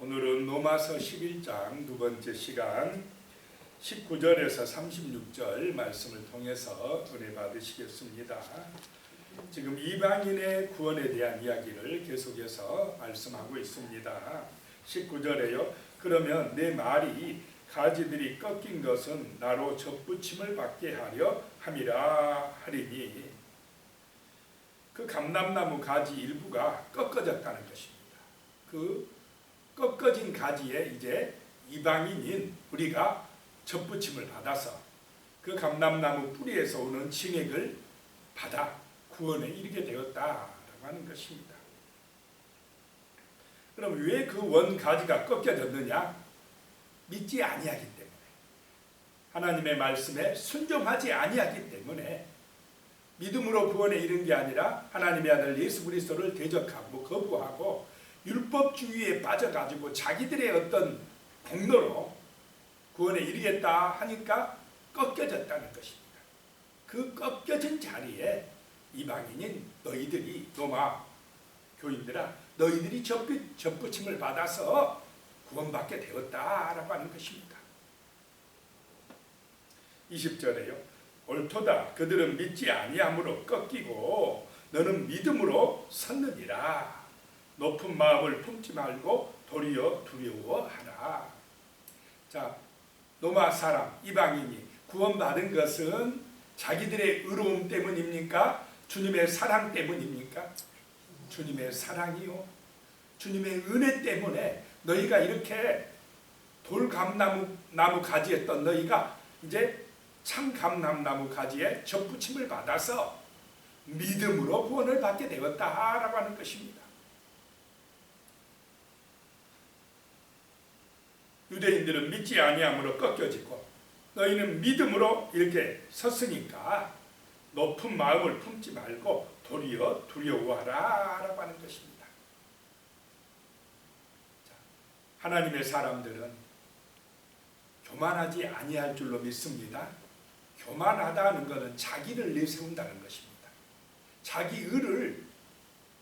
오늘은 로마서 11장 두 번째 시간 19절에서 36절 말씀을 통해서 은혜 받으시겠습니다. 지금 이방인의 구원에 대한 이야기를 계속해서 말씀하고 있습니다. 19절에요. 그러면 내 말이 가지들이 꺾인 것은 나로 접붙임을 받게 하려 함이라 하리니, 그 감람나무 가지 일부가 꺾어졌다는 것입니다. 그 꺾어진 가지에 이제 이방인인 우리가 접붙임을 받아서 그 감람나무 뿌리에서 오는 징액을 받아 구원에 이르게 되었다라고 하는 것입니다. 그럼 왜 그 원 가지가 꺾여졌느냐? 믿지 아니하기 때문에, 하나님의 말씀에 순종하지 아니하기 때문에, 믿음으로 구원에 이른 게 아니라 하나님의 아들 예수 그리스도를 대적하고 거부하고 율법주의에 빠져가지고 자기들의 어떤 공로로 구원에 이르겠다 하니까 꺾여졌다는 것입니다. 그 꺾여진 자리에 이방인인 너희들이, 로마 교인들아, 너희들이 접붙임을 받아서 구원받게 되었다라고 하는 것입니다. 20절에요. 옳도다. 그들은 믿지 아니함으로 꺾이고 너는 믿음으로 섰느니라. 높은 마음을 품지 말고 도리어 두려워하라. 자, 로마 사람, 이방인이 구원받은 것은 자기들의 의로움 때문입니까? 주님의 사랑 때문입니까? 주님의 사랑이요, 주님의 은혜 때문에 너희가 이렇게 돌감나무 가지였던 너희가 이제 참감람나무 가지에 접붙임을 받아서 믿음으로 구원을 받게 되었다라고 하는 것입니다. 유대인들은 믿지 아니함으로 꺾여지고 너희는 믿음으로 이렇게 섰으니까 높은 마음을 품지 말고 도리어 두려워하라 라고 하는 것입니다. 자, 하나님의 사람들은 교만하지 아니할 줄로 믿습니다. 교만하다는 것은 자기를 내세운다는 것입니다. 자기 의를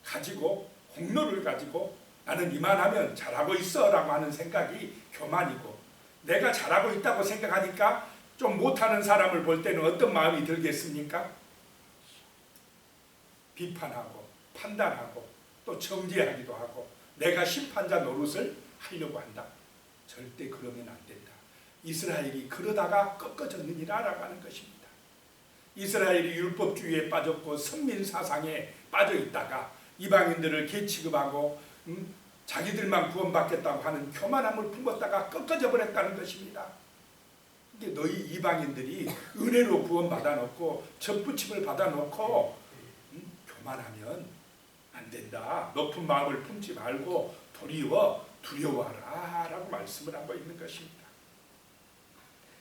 가지고, 공로를 가지고 나는 이만하면 잘하고 있어 라고 하는 생각이 교만이고, 내가 잘하고 있다고 생각하니까 좀 못하는 사람을 볼 때는 어떤 마음이 들겠습니까? 비판하고 판단하고 또 정죄하기도 하고 내가 심판자 노릇을 하려고 한다. 절대 그러면 안 된다. 이스라엘이 그러다가 꺾어졌느니라 라고 하는 것입니다. 이스라엘이 율법주의에 빠졌고 선민사상에 빠져있다가 이방인들을 개취급하고 자기들만 구원받겠다고 하는 교만함을 품었다가 꺾어져 버렸다는 것입니다. 이게 너희 이방인들이 은혜로 구원받아 놓고 접붙임을 받아 놓고 교만하면 안 된다. 높은 마음을 품지 말고 도리어 두려워하라 라고 말씀을 하고 있는 것입니다.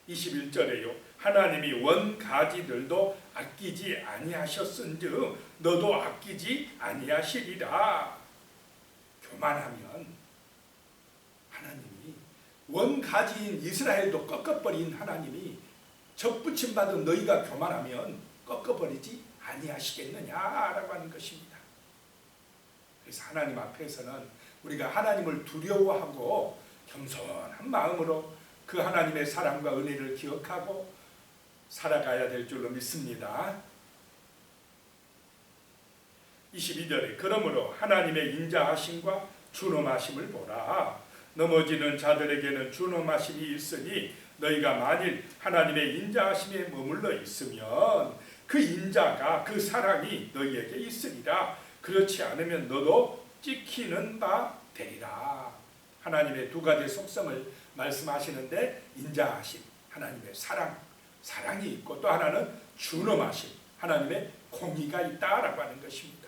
21절에요. 하나님이 원가지들도 아끼지 아니하셨은즉 너도 아끼지 아니하시리라. 교만하면 하나님이, 원가지인 이스라엘도 꺾어버린 하나님이 접붙임 받은 너희가 교만하면 꺾어버리지 아니하시겠느냐라고 하는 것입니다. 그래서 하나님 앞에서는 우리가 하나님을 두려워하고 겸손한 마음으로 그 하나님의 사랑과 은혜를 기억하고 살아가야 될 줄로 믿습니다. 22절에 그러므로 하나님의 인자하심과 준엄하심을 보라. 넘어지는 자들에게는 준엄하심이 있으니 너희가 만일 하나님의 인자하심에 머물러 있으면 그 인자가, 그 사랑이 너희에게 있으리라. 그렇지 않으면 너도 찍히는 바 되리라. 하나님의 두 가지 속성을 말씀하시는데, 인자하심, 하나님의 사랑이 있고, 또 하나는 준엄하심, 하나님의 공의가 있다라고 하는 것입니다.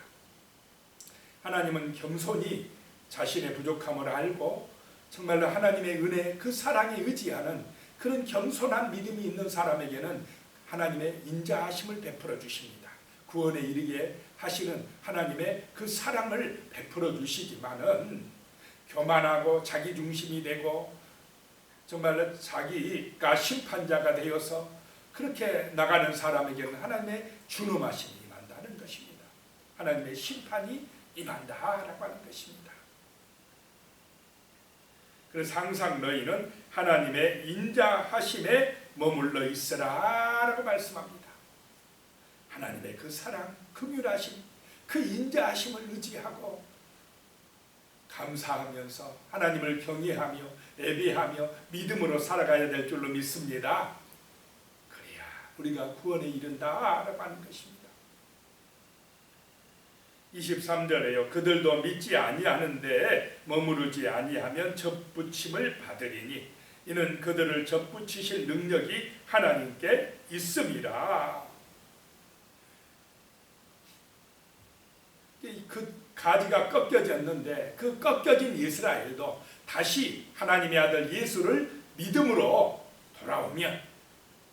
하나님은 겸손히 자신의 부족함을 알고 정말로 하나님의 은혜, 그 사랑에 의지하는 그런 겸손한 믿음이 있는 사람에게는 하나님의 인자하심을 베풀어 주십니다. 구원에 이르게 하시는 하나님의 그 사랑을 베풀어 주시지만은, 교만하고 자기중심이 되고 정말로 자기가 심판자가 되어서 그렇게 나가는 사람에게는 하나님의 준엄하심이 임한다는 것입니다. 하나님의 심판이 임한다라고 하는 것입니다. 그래서 항상 너희는 하나님의 인자하심에 머물러 있으라 라고 말씀합니다. 하나님의 그 사랑, 긍휼하심, 그 인자하심을 의지하고 감사하면서 하나님을 경외하며 예배하며 믿음으로 살아가야 될 줄로 믿습니다. 그래야 우리가 구원에 이른다라고 하는 것입니다. 23절에요. 그들도 믿지 아니하는데 머무르지 아니하면 접붙임을 받으리니 이는 그들을 접붙이실 능력이 하나님께 있음이라. 그 가지가 꺾여졌는데 그 꺾여진 이스라엘도 다시 하나님의 아들 예수를 믿음으로 돌아오면,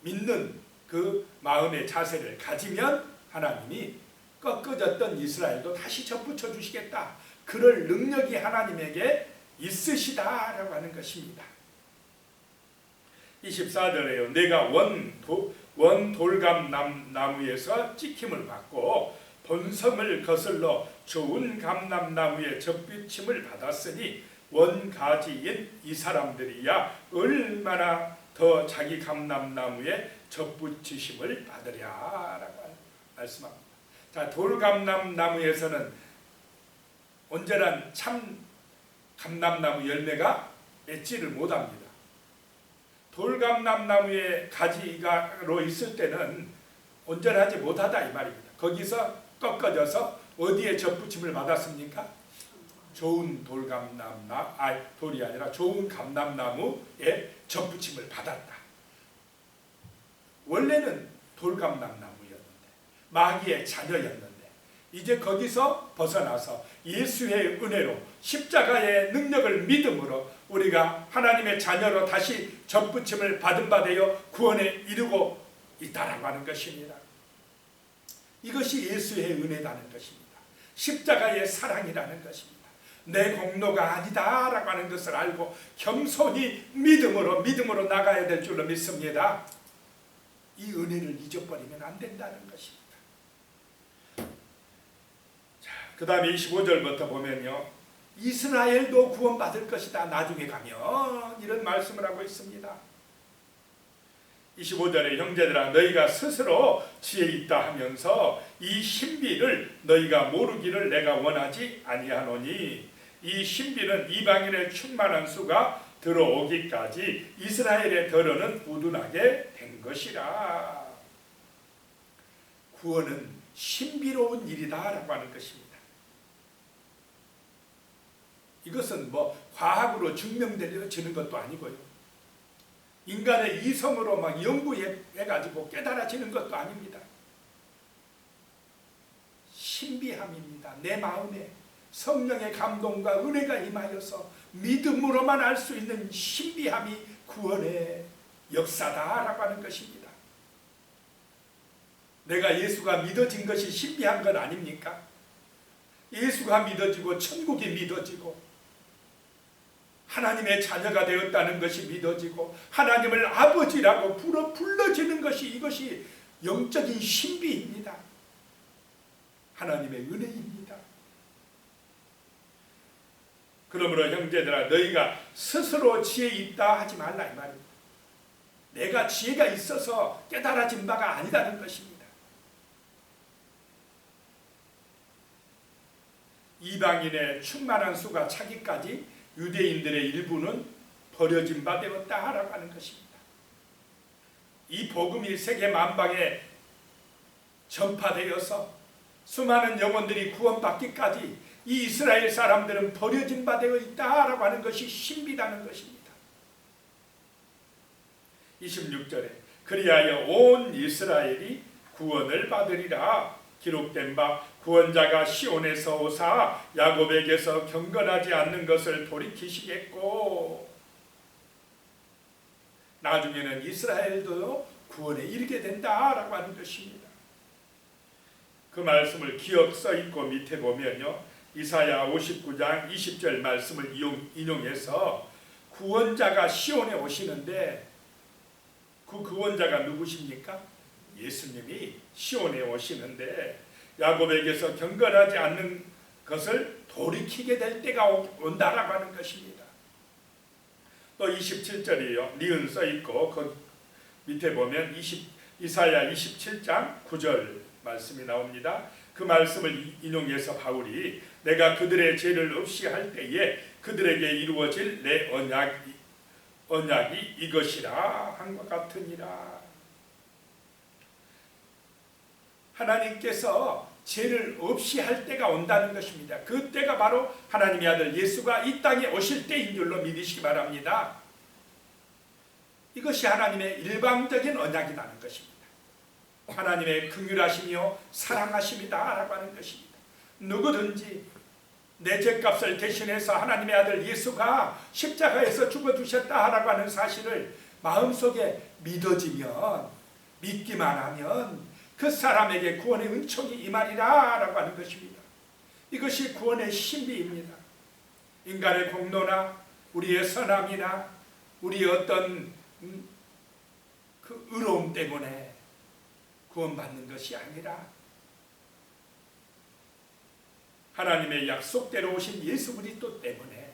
믿는 그 마음의 자세를 가지면 하나님이 꺾어졌던 이스라엘도 다시 접붙여 주시겠다. 그럴 능력이 하나님에게 있으시다라고 하는 것입니다. 24절에요. 내가 원 돌감 나무에서 찍힘을 받고 본섬을 거슬러 좋은 감람나무에 접붙임을 받았으니 원가지인 이 사람들이야 얼마나 더 자기 감람나무에 접붙이심을 받으랴라고 말씀합니다. 자, 돌감람나무에서는 온전한 참 감람나무 열매가 맺지를 못합니다. 돌감람나무의 가지가로 있을 때는 온전하지 못하다 이 말입니다. 거기서 꺾어져서 어디에 접붙임을 받았습니까? 좋은 돌이 아니라 좋은 감람나무에 접붙임을 받았다. 원래는 돌감람나무였는데 마귀의 자녀였는데 이제 거기서 벗어나서 예수의 은혜로 십자가의 능력을 믿음으로 우리가 하나님의 자녀로 다시 접붙임을 받은 바 되어 구원에 이르고 있다라고 하는 것입니다. 이것이 예수의 은혜라는 것입니다. 십자가의 사랑이라는 것입니다. 내 공로가 아니다라고 하는 것을 알고 겸손히 믿음으로 나가야 될 줄로 믿습니다. 이 은혜를 잊어버리면 안 된다는 것입니다. 자, 그 다음에 25절부터 보면요. 이스라엘도 구원받을 것이다. 나중에 가면 이런 말씀을 하고 있습니다. 25절에 형제들아 너희가 스스로 지혜 있다 하면서 이 신비를 너희가 모르기를 내가 원하지 아니하노니 이 신비는 이방인의 충만한 수가 들어오기까지 이스라엘의 더러는 우둔하게 된 것이라. 구원은 신비로운 일이다라고 하는 것입니다. 이것은 과학으로 증명되어지는 것도 아니고요. 인간의 이성으로 연구해가지고 깨달아지는 것도 아닙니다. 신비함입니다. 내 마음에 성령의 감동과 은혜가 임하여서 믿음으로만 알 수 있는 신비함이 구원의 역사다라고 하는 것입니다. 내가 예수가 믿어진 것이 신비한 건 아닙니까? 예수가 믿어지고 천국이 믿어지고 하나님의 자녀가 되었다는 것이 믿어지고 하나님을 아버지라고 불러지는 것이 이것이 영적인 신비입니다. 하나님의 은혜입니다. 그러므로 형제들아 너희가 스스로 지혜 있다 하지 말라 이 말입니다. 내가 지혜가 있어서 깨달아진 바가 아니라는 것입니다. 이방인의 충만한 수가 차기까지 유대인들의 일부는 버려진 바 되었다라고 하는 것입니다. 이 복음이 세계 만방에 전파되어서 수많은 영혼들이 구원받기까지 이 이스라엘 사람들은 버려진 바 되어 있다라고 하는 것이 신비라는 것입니다. 26절에 그리하여 온 이스라엘이 구원을 받으리라. 기록된 바 구원자가 시온에서 오사 야곱에게서 경건하지 않는 것을 돌이키시겠고 나중에는 이스라엘도 구원에 이르게 된다라고 하는 것입니다. 그 말씀을 기억 써있고 밑에 보면요. 이사야 59장 20절 말씀을 인용해서 구원자가 시온에 오시는데 그 구원자가 누구십니까? 예수님이 시온에 오시는데 야곱에게서 경건하지 않는 것을 돌이키게 될 때가 온다라고 하는 것입니다. 또 27절이에요. 니은 써 있고 그 밑에 보면 이사야 27장 9절 말씀이 나옵니다. 그 말씀을 인용해서 바울이 내가 그들의 죄를 없이 할 때에 그들에게 이루어질 내 언약이 이것이라 한 것 같으니라. 하나님께서 죄를 없이 할 때가 온다는 것입니다. 그 때가 바로 하나님의 아들 예수가 이 땅에 오실 때인 줄로 믿으시기 바랍니다. 이것이 하나님의 일방적인 언약이라는 것입니다. 하나님의 긍휼하시며 사랑하심이다라고 하는 것입니다. 누구든지 내 죄값을 대신해서 하나님의 아들 예수가 십자가에서 죽어주셨다라고 하는 사실을 마음속에 믿어지면, 믿기만 하면 그 사람에게 구원의 은총이 임하리라라고 하는 것입니다. 이것이 구원의 신비입니다. 인간의 공로나 우리의 선함이나 우리의 어떤 그 의로움 때문에 구원받는 것이 아니라 하나님의 약속대로 오신 예수 그리스도 때문에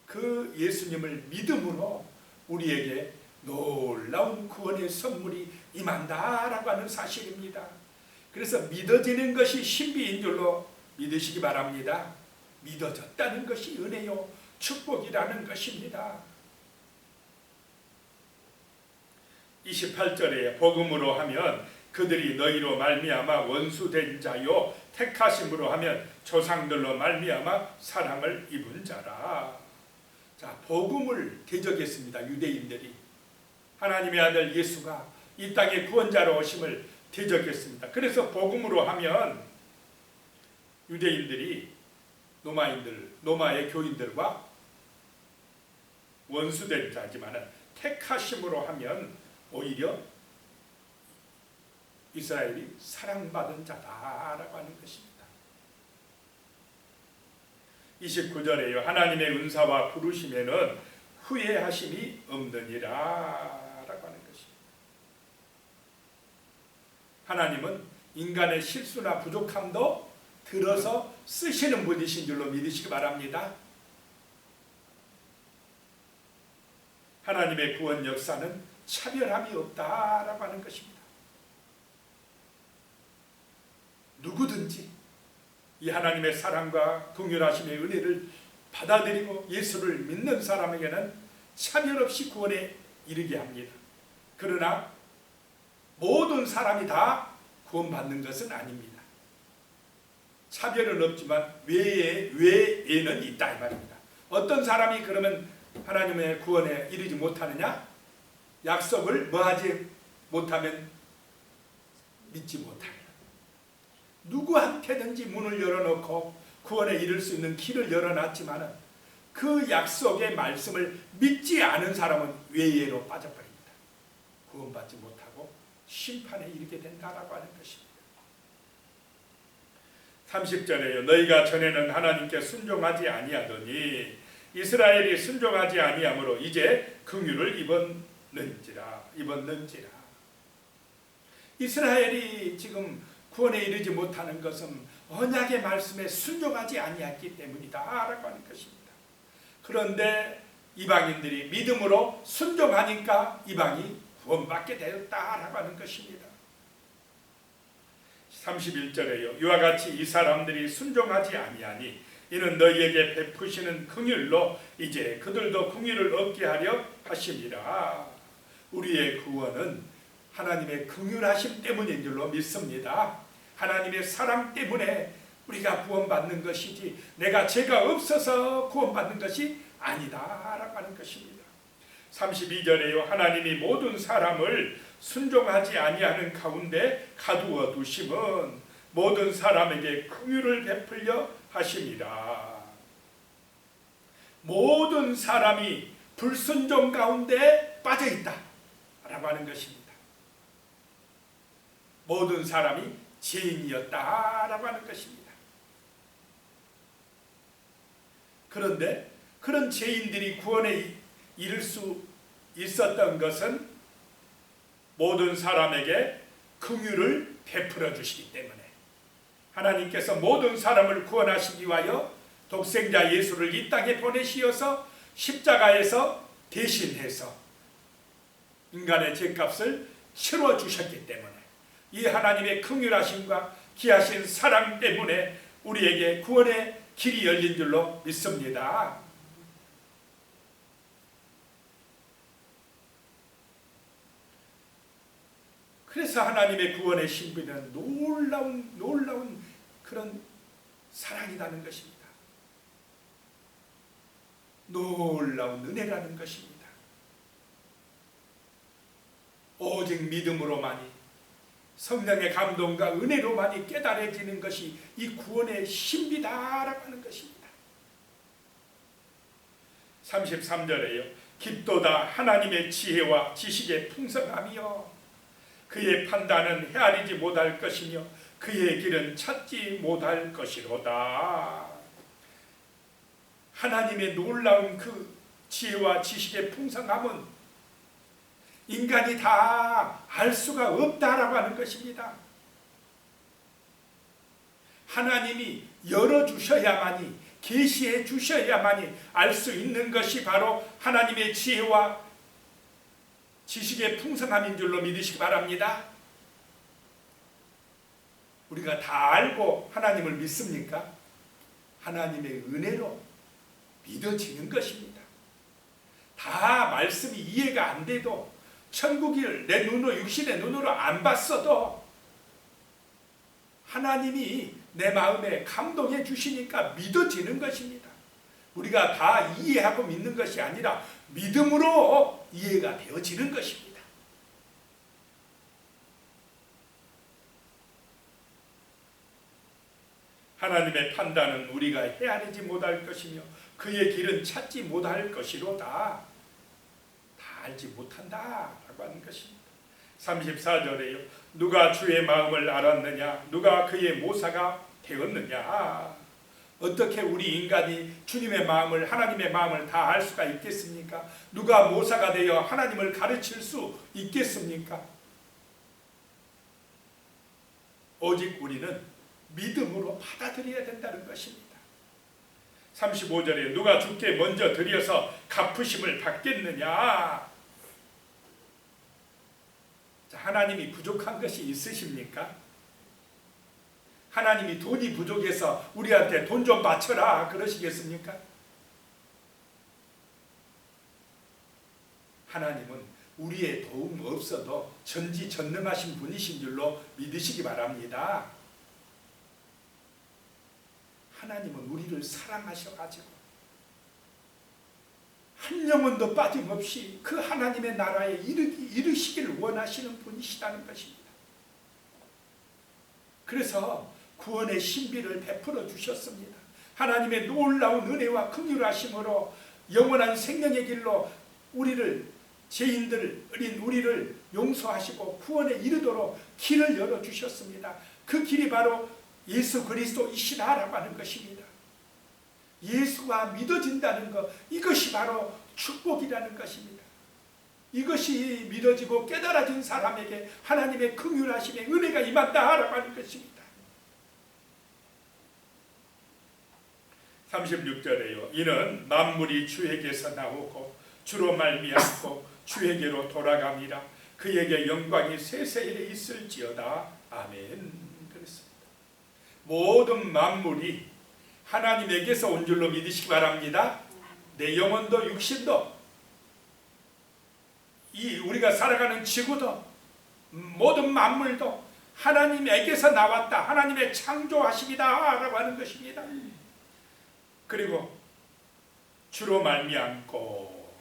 그 예수님을 믿음으로 우리에게 놀라운 구원의 선물이 임한다라고 하는 사실입니다. 그래서 믿어지는 것이 신비인 줄로 믿으시기 바랍니다. 믿어졌다는 것이 은혜요 축복이라는 것입니다. 28절에 복음으로 하면 그들이 너희로 말미암아 원수된 자요 택하심으로 하면 조상들로 말미암아 사랑을 입은 자라. 자, 복음을 대적했습니다. 유대인들이 하나님의 아들 예수가 이 땅에 구원자로 오심을 대적했습니다. 그래서 복음으로 하면 유대인들이 노마의 교인들과 원수된 자지만 택하심으로 하면 오히려 이스라엘이 사랑받은 자다라고 하는 것입니다. 29절에요. 하나님의 은사와 부르심에는 후회하심이 없느니라 라고 하는 것입니다. 하나님은 인간의 실수나 부족함도 들어서 쓰시는 분이신 줄로 믿으시기 바랍니다. 하나님의 구원 역사는 차별함이 없다라고 하는 것입니다. 누구든지 이 하나님의 사랑과 긍휼하심의 은혜를 받아들이고 예수를 믿는 사람에게는 차별 없이 구원에 이르게 합니다. 그러나 모든 사람이 다 구원받는 것은 아닙니다. 차별은 없지만 외에는 있다 이 말입니다. 어떤 사람이 그러면 하나님의 구원에 이르지 못하느냐? 약속을 뭐하지 못하면 믿지 못하느냐? 누구한테든지 문을 열어놓고 구원에 이를 수 있는 길을 열어놨지만 그 약속의 말씀을 믿지 않은 사람은 외예로 빠져버립니다. 구원받지 못하고 심판에 이르게 된다라고 하는 것입니다. 30절에요. 너희가 전에는 하나님께 순종하지 아니하더니 이스라엘이 순종하지 아니하므로 이제 긍휼을 입었는지라. 이스라엘이 지금 구원에 이르지 못하는 것은 언약의 말씀에 순종하지 아니했기 때문이다라고 하는 것입니다. 그런데 이방인들이 믿음으로 순종하니까 이방이 구원받게 되었다라고 하는 것입니다. 31절에요. 이와 같이 이 사람들이 순종하지 아니하니 이는 너희에게 베푸시는 긍휼로 이제 그들도 긍휼을 얻게 하려 하심이라. 우리의 구원은 하나님의 긍휼하심 때문인 줄로 믿습니다. 하나님의 사랑 때문에 우리가 구원받는 것이지 내가 죄가 없어서 구원받는 것이 아니다라고 하는 것입니다. 32절에요. 하나님이 모든 사람을 순종하지 아니하는 가운데 가두어 두심은 모든 사람에게 긍휼을 베풀려 하심이라. 모든 사람이 불순종 가운데 빠져있다 라고 하는 것입니다. 모든 사람이 죄인이었다라고 하는 것입니다. 그런데 그런 죄인들이 구원에 이를 수 있었던 것은 모든 사람에게 긍휼을 베풀어 주시기 때문에 하나님께서 모든 사람을 구원하시기 위하여 독생자 예수를 이 땅에 보내시어서 십자가에서 대신해서 인간의 죄값을 치러 주셨기 때문에 이 하나님의 긍휼하심과 귀하신 사랑 때문에 우리에게 구원의 길이 열린 줄로 믿습니다. 그래서 하나님의 구원의 신비는 놀라운 그런 사랑이라는 것입니다. 놀라운 은혜라는 것입니다. 오직 믿음으로만이, 성령의 감동과 은혜로만이 깨달아지는 것이 이 구원의 신비다라고 하는 것입니다. 33절에요. 깊도다 하나님의 지혜와 지식의 풍성함이여, 그의 판단은 헤아리지 못할 것이며 그의 길은 찾지 못할 것이로다. 하나님의 놀라운 그 지혜와 지식의 풍성함은 인간이 다 알 수가 없다라고 하는 것입니다. 하나님이 열어주셔야만이, 계시해 주셔야만이 알 수 있는 것이 바로 하나님의 지혜와 지식의 풍성함인 줄로 믿으시기 바랍니다. 우리가 다 알고 하나님을 믿습니까? 하나님의 은혜로 믿어지는 것입니다. 다 말씀이 이해가 안 돼도, 천국을 내 눈으로, 육신의 눈으로 안 봤어도 하나님이 내 마음에 감동해 주시니까 믿어지는 것입니다. 우리가 다 이해하고 믿는 것이 아니라 믿음으로 이해가 되어지는 것입니다. 하나님의 판단은 우리가 헤아리지 못할 것이며 그의 길은 찾지 못할 것이로다. 다 알지 못한다라고 하는 것입니다. 34절에요. 누가 주의 마음을 알았느냐? 누가 그의 모사가 되었느냐? 어떻게 우리 인간이 주님의 마음을, 하나님의 마음을 다 알 수가 있겠습니까? 누가 모사가 되어 하나님을 가르칠 수 있겠습니까? 오직 우리는 믿음으로 받아들여야 된다는 것입니다. 35절에 누가 주께 먼저 드려서 갚으심을 받겠느냐? 자, 하나님이 부족한 것이 있으십니까? 하나님이 돈이 부족해서 우리한테 돈 좀 바쳐라 그러시겠습니까? 하나님은 우리의 도움 없어도 전지전능하신 분이신 줄로 믿으시기 바랍니다. 하나님은 우리를 사랑하셔가지고 한 영혼도 빠짐없이 그 하나님의 나라에 이르시기를 원하시는 분이시다는 것입니다. 그래서 구원의 신비를 베풀어 주셨습니다. 하나님의 놀라운 은혜와 긍휼하심으로 영원한 생명의 길로 우리를, 죄인들인 우리를 용서하시고 구원에 이르도록 길을 열어주셨습니다. 그 길이 바로 예수 그리스도이시다라고 하는 것입니다. 예수가 믿어진다는 것, 이것이 바로 축복이라는 것입니다. 이것이 믿어지고 깨달아진 사람에게 하나님의 긍휼하심의 은혜가 임한다라고 하는 것입니다. 36절에요. 이는 만물이 주에게서 나오고 주로 말미암고 주에게로 돌아갑니다. 그에게 영광이 세세일에 있을지어다. 아멘. 그렇습니다. 모든 만물이 하나님에게서 온 줄로 믿으시기 바랍니다. 내 영혼도 육신도, 이 우리가 살아가는 지구도, 모든 만물도 하나님에게서 나왔다. 하나님의 창조하심이다 라고 하는 것입니다. 그리고 주로 말미암고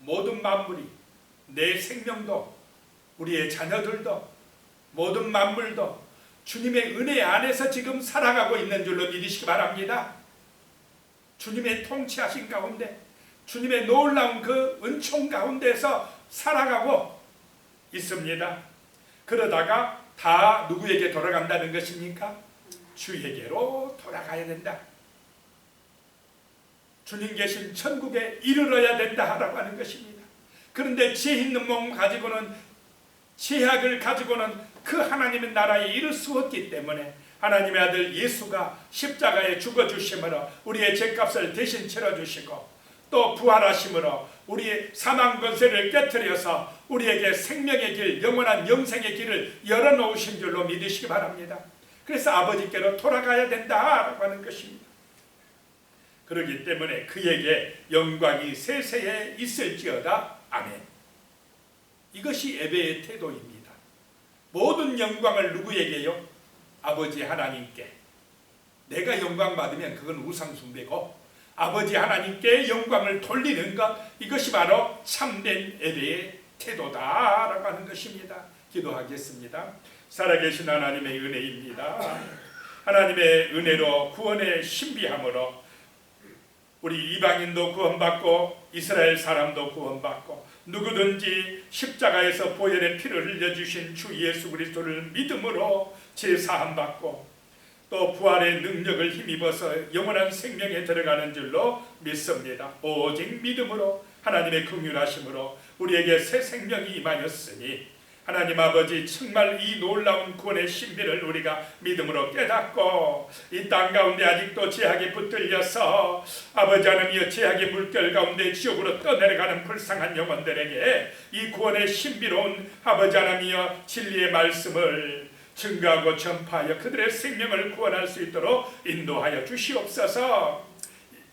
모든 만물이, 내 생명도, 우리의 자녀들도, 모든 만물도 주님의 은혜 안에서 지금 살아가고 있는 줄로 믿으시기 바랍니다. 주님의 통치하신 가운데, 주님의 놀라운 그 은총 가운데서 살아가고 있습니다. 그러다가 다 누구에게 돌아간다는 것입니까? 주에게로 돌아가야 된다. 주님 계신 천국에 이르러야 된다라고 하는 것입니다. 그런데 죄 있는 몸 가지고는, 죄악을 가지고는 그 하나님의 나라에 이를 수 없기 때문에 하나님의 아들 예수가 십자가에 죽어주심으로 우리의 죄값을 대신 치러주시고 또 부활하심으로 우리의 사망 권세를 깨뜨려서 우리에게 생명의 길, 영원한 영생의 길을 열어놓으신 줄로 믿으시기 바랍니다. 그래서 아버지께로 돌아가야 된다라고 하는 것입니다. 그렇기 때문에 그에게 영광이 세세에 있을지어다. 아멘. 이것이 예배의 태도입니다. 모든 영광을 누구에게요? 아버지 하나님께. 내가 영광 받으면 그건 우상 숭배고 아버지 하나님께 영광을 돌리는 것, 이것이 바로 참된 예배의 태도다라고 하는 것입니다. 기도하겠습니다. 살아계신 하나님의 은혜입니다. 하나님의 은혜로 구원의 신비함으로 우리 이방인도 구원받고 이스라엘 사람도 구원받고 누구든지 십자가에서 보혈의 피를 흘려주신 주 예수 그리스도를 믿음으로 제사함받고 또 부활의 능력을 힘입어서 영원한 생명에 들어가는 줄로 믿습니다. 오직 믿음으로 하나님의 긍휼하심으로 우리에게 새 생명이 임하였으니 하나님 아버지 정말 이 놀라운 구원의 신비를 우리가 믿음으로 깨닫고 이 땅 가운데 아직도 죄악에 붙들려서 아버지 하나님이여 죄악의 물결 가운데 지옥으로 떠내려가는 불쌍한 영혼들에게 이 구원의 신비로운 아버지 하나님이여 진리의 말씀을 증거하고 전파하여 그들의 생명을 구원할 수 있도록 인도하여 주시옵소서.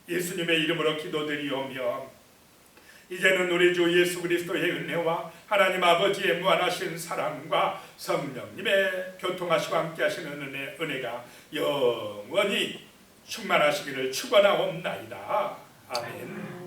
예수님의 이름으로 기도드리오며 이제는 우리 주 예수 그리스도의 은혜와 하나님 아버지의 무한하신 사랑과 성령님의 교통하시고 함께 하시는 은혜가 영원히 충만하시기를 축원하옵나이다. 아멘.